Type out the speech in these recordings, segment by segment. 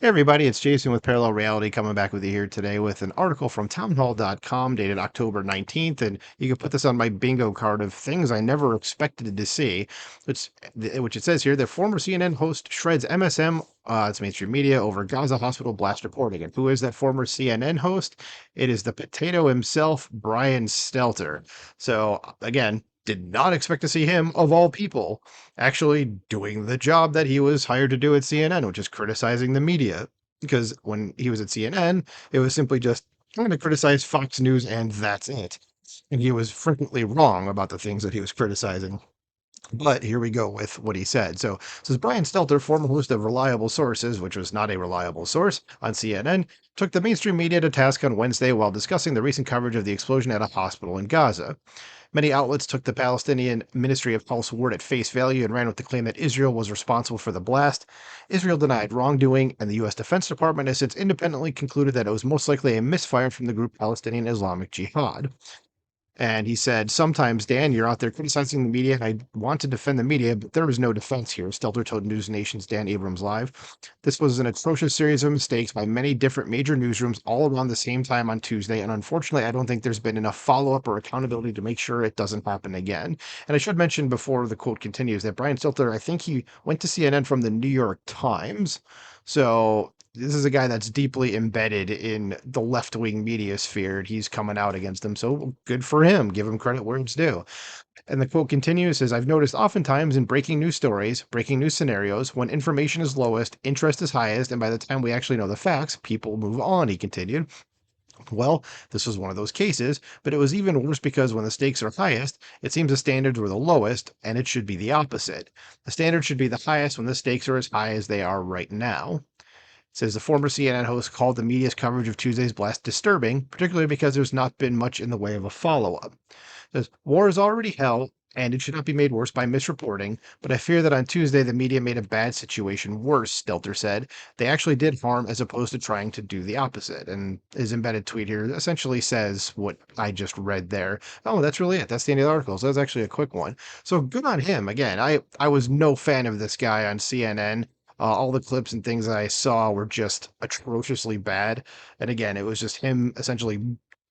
Hey everybody, it's Jason with Parallel Reality coming back with you here today with an article from townhall.com dated October 19th. And you can put this on my bingo card of things I never expected to see, which it says here that former CNN host shreds MSM, it's mainstream media, over Gaza hospital blast reporting. And who is that former CNN host? It is the potato himself, Brian Stelter. So, again, did not expect to see him, of all people, actually doing the job that he was hired to do at CNN, which is criticizing the media. Because when he was at CNN, it was simply just trying to criticize Fox News and that's it. And he was frequently wrong about the things that he was criticizing. But here we go with what he said. So, says Brian Stelter, former host of Reliable Sources, which was not a reliable source, on CNN, took the mainstream media to task on Wednesday while discussing the recent coverage of the explosion at a hospital in Gaza. Many outlets took the Palestinian Ministry of Health's word at face value and ran with the claim that Israel was responsible for the blast. Israel denied wrongdoing, and the U.S. Defense Department has since independently concluded that it was most likely a misfire from the group Palestinian Islamic Jihad. And he said, sometimes, Dan, you're out there criticizing the media, and I want to defend the media, but there was no defense here, Stelter told News Nation's Dan Abrams Live. This was an atrocious series of mistakes by many different major newsrooms all around the same time on Tuesday, and unfortunately, I don't think there's been enough follow-up or accountability to make sure it doesn't happen again. And I should mention before the quote continues that Brian Stelter, I think he went to CNN from the New York Times. So this is a guy that's deeply embedded in the left-wing media sphere, and he's coming out against them. So good for him. Give him credit where it's due. And the quote continues, says, I've noticed oftentimes in breaking news stories, breaking news scenarios, when information is lowest, interest is highest, and by the time we actually know the facts, people move on, he continued. Well, this was one of those cases, but it was even worse because when the stakes are highest, it seems the standards were the lowest, and it should be the opposite. The standards should be the highest when the stakes are as high as they are right now. Says the former CNN host called the media's coverage of Tuesday's blast disturbing, particularly because there's not been much in the way of a follow up. Says war is already hell, and it should not be made worse by misreporting, but I fear that on Tuesday the media made a bad situation worse, Stelter said. They actually did harm as opposed to trying to do the opposite. And his embedded tweet here essentially says what I just read there. Oh, that's really it. That's the end of the article. So that's actually a quick one. So good on him. Again, I was no fan of this guy on CNN. All the clips and things that I saw were just atrociously bad. And again, it was just him essentially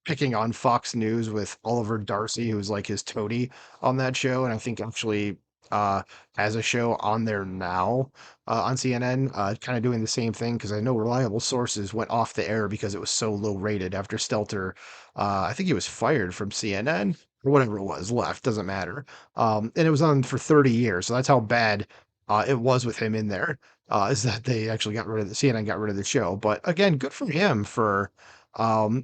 picking on Fox News with Oliver Darcy, who's like his toady on that show. And I think actually has a show on there now on CNN, kind of doing the same thing because I know Reliable Sources went off the air because it was so low rated after Stelter. I think he was fired from CNN or whatever it was, left, doesn't matter. And it was on for 30 years. So that's how bad it was with him in there. Is that they actually got rid of the CNN got rid of the show. But again, good for him for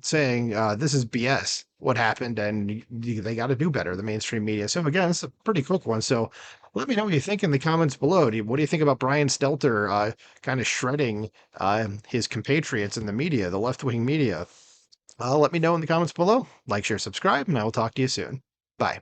saying this is BS what happened and they got to do better, the mainstream media. So again, it's a pretty quick one. So let me know what you think in the comments below. What do you think about Brian Stelter kind of shredding his compatriots in the media, the left-wing media? Let me know in the comments below. Like, share, subscribe, and I will talk to you soon. Bye.